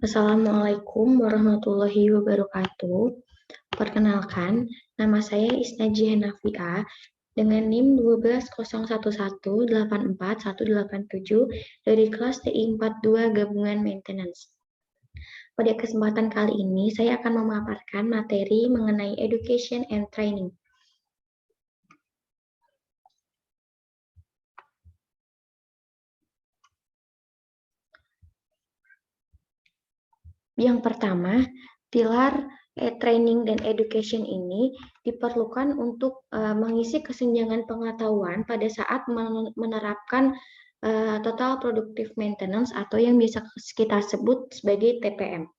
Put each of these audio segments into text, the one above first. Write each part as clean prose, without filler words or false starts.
Assalamualaikum warahmatullahi wabarakatuh. Perkenalkan, nama saya Isnajiah Nafiah dengan NIM 12011841187 dari kelas TI 42 Gabungan Maintenance. Pada kesempatan kali ini, saya akan memaparkan materi mengenai Education and Training. Yang pertama, pilar training dan education ini diperlukan untuk mengisi kesenjangan pengetahuan pada saat menerapkan total productive maintenance atau yang biasa kita sebut sebagai TPM.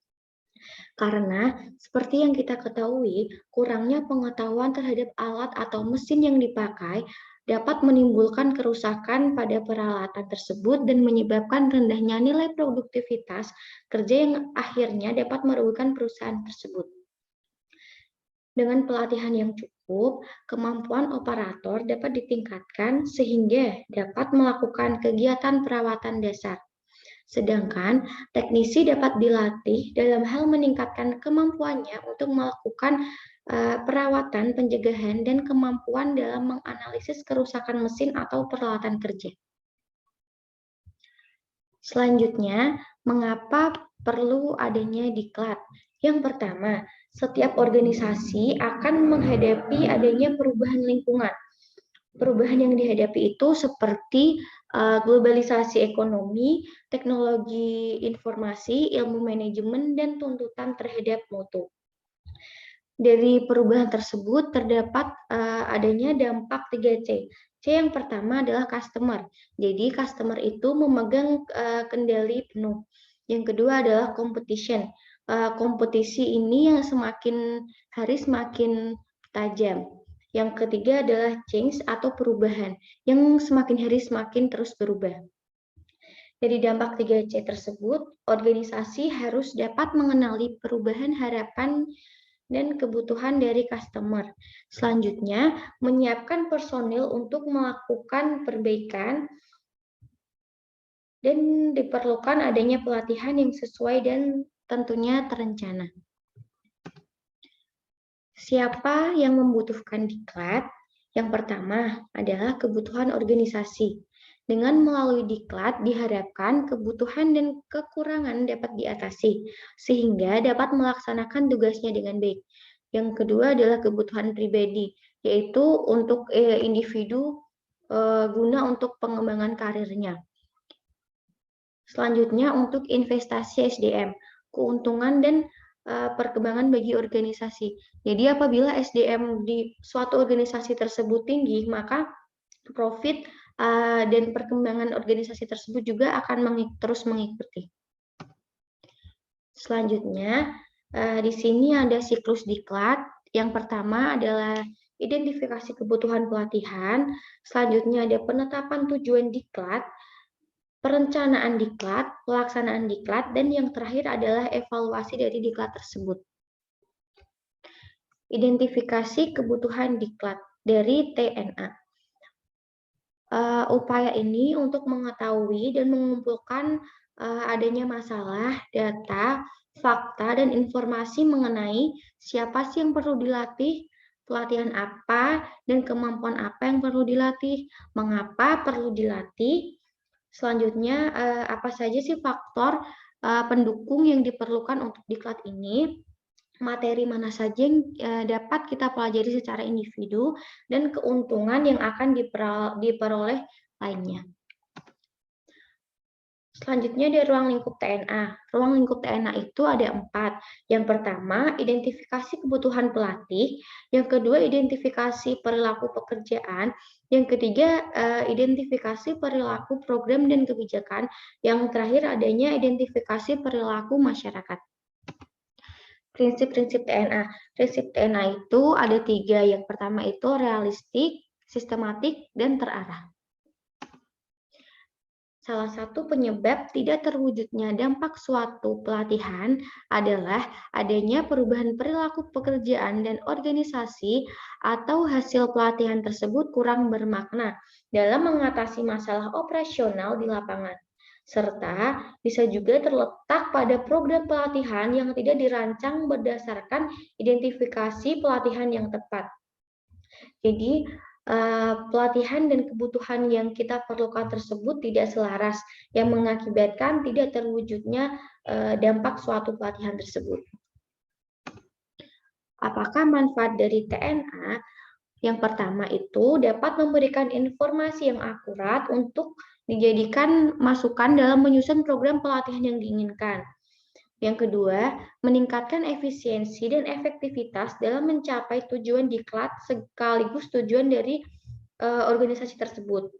Karena seperti yang kita ketahui, kurangnya pengetahuan terhadap alat atau mesin yang dipakai dapat menimbulkan kerusakan pada peralatan tersebut dan menyebabkan rendahnya nilai produktivitas kerja yang akhirnya dapat merugikan perusahaan tersebut. Dengan pelatihan yang cukup, kemampuan operator dapat ditingkatkan sehingga dapat melakukan kegiatan perawatan dasar. Sedangkan teknisi dapat dilatih dalam hal meningkatkan kemampuannya untuk melakukan perawatan, pencegahan, dan kemampuan dalam menganalisis kerusakan mesin atau peralatan kerja. Selanjutnya, mengapa perlu adanya diklat? Yang pertama, setiap organisasi akan menghadapi adanya perubahan lingkungan. Perubahan yang dihadapi itu seperti globalisasi ekonomi, teknologi informasi, ilmu manajemen, dan tuntutan terhadap mutu. Dari perubahan tersebut terdapat adanya dampak 3C. C yang pertama adalah customer. Jadi customer itu memegang kendali penuh. Yang kedua adalah competition. Kompetisi ini yang semakin hari semakin tajam. Yang ketiga adalah change atau perubahan yang semakin hari semakin terus berubah. Dari dampak 3C tersebut, organisasi harus dapat mengenali perubahan harapan dan kebutuhan dari customer. Selanjutnya, menyiapkan personil untuk melakukan perbaikan dan diperlukan adanya pelatihan yang sesuai dan tentunya terencana. Siapa yang membutuhkan diklat? Yang pertama adalah kebutuhan organisasi. Dengan melalui diklat diharapkan kebutuhan dan kekurangan dapat diatasi, sehingga dapat melaksanakan tugasnya dengan baik. Yang kedua adalah kebutuhan pribadi, yaitu untuk individu guna untuk pengembangan karirnya. Selanjutnya untuk investasi SDM, keuntungan dan perkembangan bagi organisasi. Jadi apabila SDM di suatu organisasi tersebut tinggi, maka profit dan perkembangan organisasi tersebut juga akan terus mengikuti. Selanjutnya, di sini ada siklus diklat. Yang pertama adalah identifikasi kebutuhan pelatihan. Selanjutnya ada penetapan tujuan diklat, perencanaan diklat, pelaksanaan diklat, dan yang terakhir adalah evaluasi dari diklat tersebut. Identifikasi kebutuhan diklat dari TNA. Upaya ini untuk mengetahui dan mengumpulkan adanya masalah, data, fakta, dan informasi mengenai siapa sih yang perlu dilatih, pelatihan apa, dan kemampuan apa yang perlu dilatih, mengapa perlu dilatih. Selanjutnya, apa saja sih faktor pendukung yang diperlukan untuk diklat ini, materi mana saja yang dapat kita pelajari secara individu, dan keuntungan yang akan diperoleh lainnya. Selanjutnya di ruang lingkup TNA. Ruang lingkup TNA itu ada 4. Yang pertama, identifikasi kebutuhan pelatih. Yang kedua, identifikasi perilaku pekerjaan. Yang ketiga, identifikasi perilaku program dan kebijakan. Yang terakhir, adanya identifikasi perilaku masyarakat. Prinsip-prinsip TNA. Prinsip TNA itu ada 3. Yang pertama itu realistik, sistematik, dan terarah. Salah satu penyebab tidak terwujudnya dampak suatu pelatihan adalah adanya perubahan perilaku pekerjaan dan organisasi atau hasil pelatihan tersebut kurang bermakna dalam mengatasi masalah operasional di lapangan. serta bisa juga terletak pada program pelatihan yang tidak dirancang berdasarkan identifikasi pelatihan yang tepat. Jadi, pelatihan dan kebutuhan yang kita perlukan tersebut tidak selaras, yang mengakibatkan tidak terwujudnya dampak suatu pelatihan tersebut. Apakah manfaat dari TNA? Yang pertama itu dapat memberikan informasi yang akurat untuk dijadikan masukan dalam menyusun program pelatihan yang diinginkan. Yang kedua, meningkatkan efisiensi dan efektivitas dalam mencapai tujuan diklat sekaligus tujuan dari organisasi tersebut.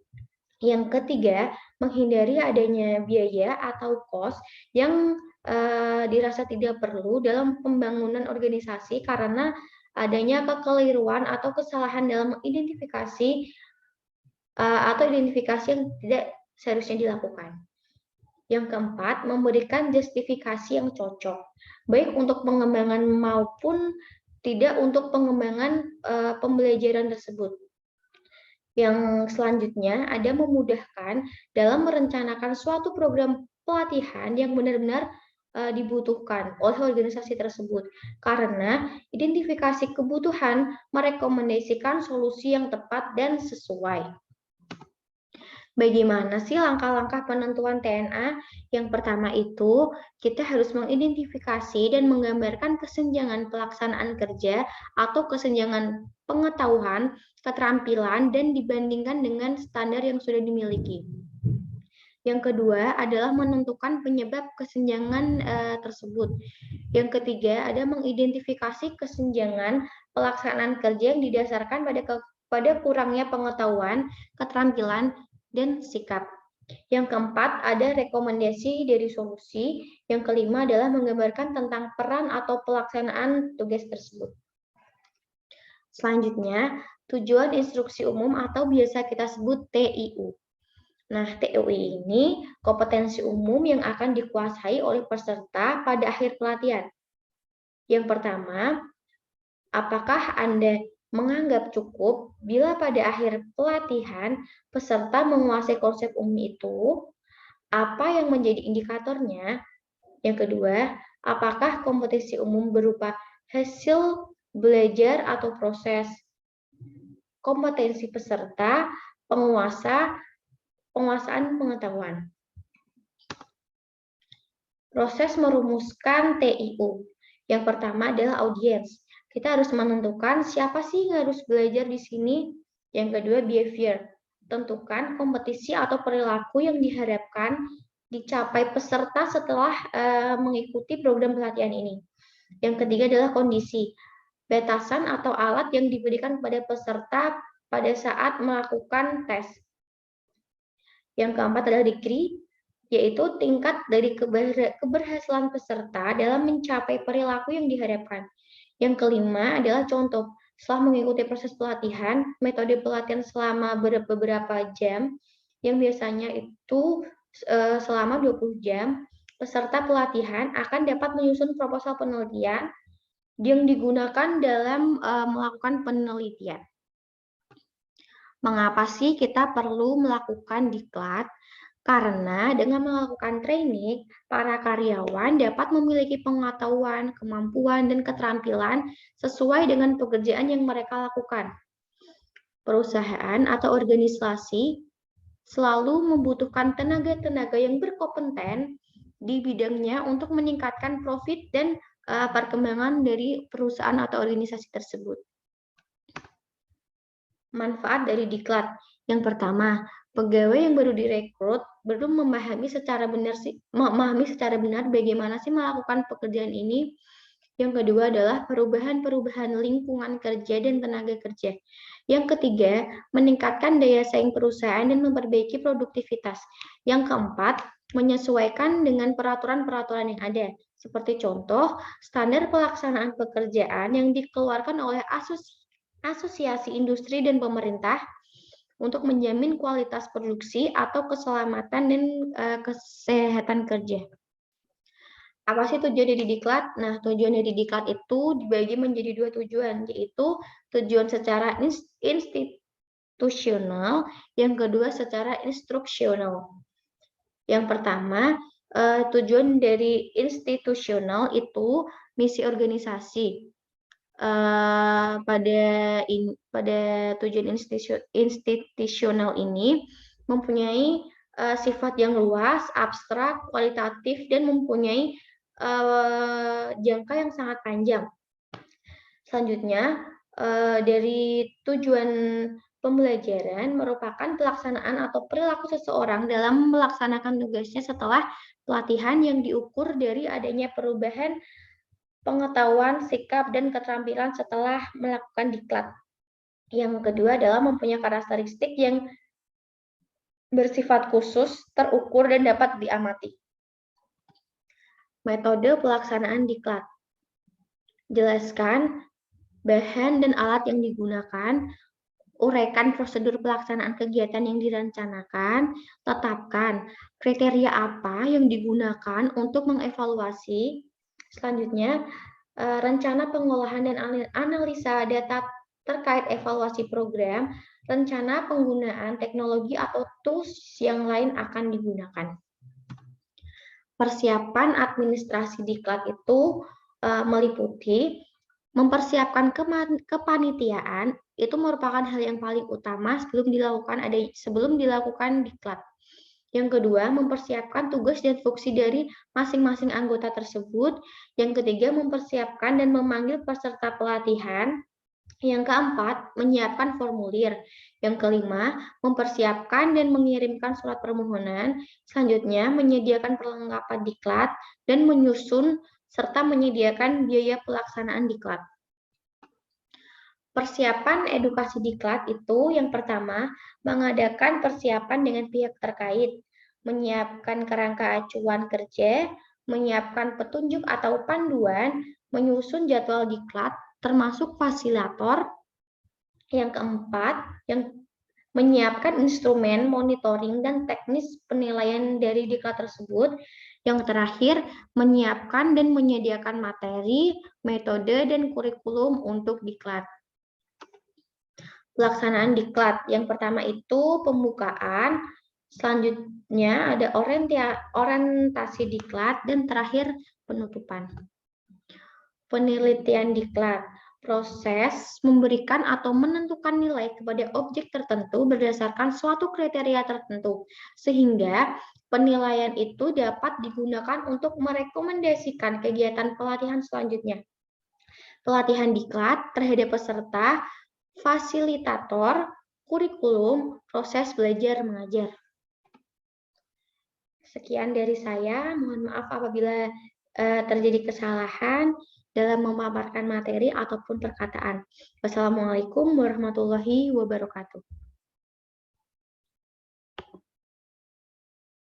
Yang ketiga, menghindari adanya biaya atau cost yang dirasa tidak perlu dalam pembangunan organisasi karena adanya kekeliruan atau kesalahan dalam identifikasi atau identifikasi yang tidak seharusnya dilakukan. Yang keempat, memberikan justifikasi yang cocok, baik untuk pengembangan maupun tidak untuk pengembangan pembelajaran tersebut. Yang selanjutnya ada memudahkan dalam merencanakan suatu program pelatihan yang benar-benar dibutuhkan oleh organisasi tersebut. Karena identifikasi kebutuhan merekomendasikan solusi yang tepat dan sesuai. Bagaimana sih langkah-langkah penentuan TNA? Yang pertama itu, kita harus mengidentifikasi dan menggambarkan kesenjangan pelaksanaan kerja atau kesenjangan pengetahuan, keterampilan, dan dibandingkan dengan standar yang sudah dimiliki. Yang kedua adalah menentukan penyebab kesenjangan tersebut. Yang ketiga ada mengidentifikasi kesenjangan pelaksanaan kerja yang didasarkan pada kurangnya pengetahuan, keterampilan, dan sikap. Yang keempat, ada rekomendasi dari solusi. Yang kelima adalah menggambarkan tentang peran atau pelaksanaan tugas tersebut. Selanjutnya, tujuan instruksi umum atau biasa kita sebut TIU. Nah, TIU ini kompetensi umum yang akan dikuasai oleh peserta pada akhir pelatihan. Yang pertama, apakah Anda menganggap cukup bila pada akhir pelatihan peserta menguasai konsep umum itu? Apa yang menjadi indikatornya? Yang kedua, apakah kompetisi umum berupa hasil belajar atau proses? Kompetensi peserta, penguasaan pengetahuan. Proses merumuskan TIU. Yang pertama adalah audiens. Kita harus menentukan siapa sih yang harus belajar di sini. Yang kedua, behavior. Tentukan kompetisi atau perilaku yang diharapkan dicapai peserta setelah mengikuti program pelatihan ini. Yang ketiga adalah kondisi. Batasan atau alat yang diberikan kepada peserta pada saat melakukan tes. Yang keempat adalah degree, yaitu tingkat dari keberhasilan peserta dalam mencapai perilaku yang diharapkan. Yang kelima adalah contoh. Setelah mengikuti proses pelatihan, metode pelatihan selama beberapa jam, yang biasanya itu selama 20 jam, peserta pelatihan akan dapat menyusun proposal penelitian yang digunakan dalam melakukan penelitian. Mengapa sih kita perlu melakukan diklat? Karena dengan melakukan training, para karyawan dapat memiliki pengetahuan, kemampuan, dan keterampilan sesuai dengan pekerjaan yang mereka lakukan. Perusahaan atau organisasi selalu membutuhkan tenaga-tenaga yang berkompeten di bidangnya untuk meningkatkan profit dan perkembangan dari perusahaan atau organisasi tersebut. Manfaat dari diklat. Yang pertama, pegawai yang baru direkrut belum memahami secara benar bagaimana sih melakukan pekerjaan ini. Yang kedua adalah perubahan lingkungan kerja dan tenaga kerja. Yang ketiga, meningkatkan daya saing perusahaan dan memperbaiki produktivitas. Yang keempat, menyesuaikan dengan peraturan-peraturan yang ada. Seperti contoh, standar pelaksanaan pekerjaan yang dikeluarkan oleh asosiasi industri dan pemerintah untuk menjamin kualitas produksi atau keselamatan dan kesehatan kerja. Apa sih tujuan dari diklat? Nah, tujuan dari diklat itu dibagi menjadi dua tujuan, yaitu tujuan secara institusional, yang kedua secara instruksional. Yang pertama, tujuan dari institusional itu misi organisasi. Pada tujuan institusional ini mempunyai sifat yang luas, abstrak, kualitatif, dan mempunyai jangka yang sangat panjang. Selanjutnya, dari tujuan pembelajaran merupakan pelaksanaan atau perilaku seseorang dalam melaksanakan tugasnya setelah pelatihan yang diukur dari adanya perubahan pengetahuan, sikap, dan keterampilan setelah melakukan diklat. Yang kedua adalah mempunyai karakteristik yang bersifat khusus, terukur, dan dapat diamati. Metode pelaksanaan diklat. Jelaskan bahan dan alat yang digunakan, uraikan prosedur pelaksanaan kegiatan yang direncanakan, tetapkan kriteria apa yang digunakan untuk mengevaluasi. Selanjutnya, rencana pengolahan dan analisa data terkait evaluasi program, rencana penggunaan teknologi atau tools yang lain akan digunakan. Persiapan administrasi diklat itu meliputi mempersiapkan kepanitiaan, itu merupakan hal yang paling utama sebelum dilakukan diklat. Yang kedua, mempersiapkan tugas dan fungsi dari masing-masing anggota tersebut. Yang ketiga, mempersiapkan dan memanggil peserta pelatihan. Yang keempat, menyiapkan formulir. Yang kelima, mempersiapkan dan mengirimkan surat permohonan. Selanjutnya, menyediakan perlengkapan diklat dan menyusun serta menyediakan biaya pelaksanaan diklat. Persiapan edukasi diklat itu yang pertama, mengadakan persiapan dengan pihak terkait, menyiapkan kerangka acuan kerja, menyiapkan petunjuk atau panduan, menyusun jadwal diklat, termasuk fasilitator. Yang keempat, yang menyiapkan instrumen monitoring dan teknis penilaian dari diklat tersebut. Yang terakhir, menyiapkan dan menyediakan materi, metode, dan kurikulum untuk diklat. Pelaksanaan diklat. Yang pertama itu pembukaan, selanjutnya ada orientasi diklat, dan terakhir penutupan. Penelitian diklat. Proses memberikan atau menentukan nilai kepada objek tertentu berdasarkan suatu kriteria tertentu, sehingga penilaian itu dapat digunakan untuk merekomendasikan kegiatan pelatihan selanjutnya. Pelatihan diklat terhadap peserta, fasilitator, kurikulum, proses belajar mengajar. Sekian dari saya, mohon maaf apabila terjadi kesalahan dalam memaparkan materi ataupun perkataan. Wassalamualaikum warahmatullahi wabarakatuh.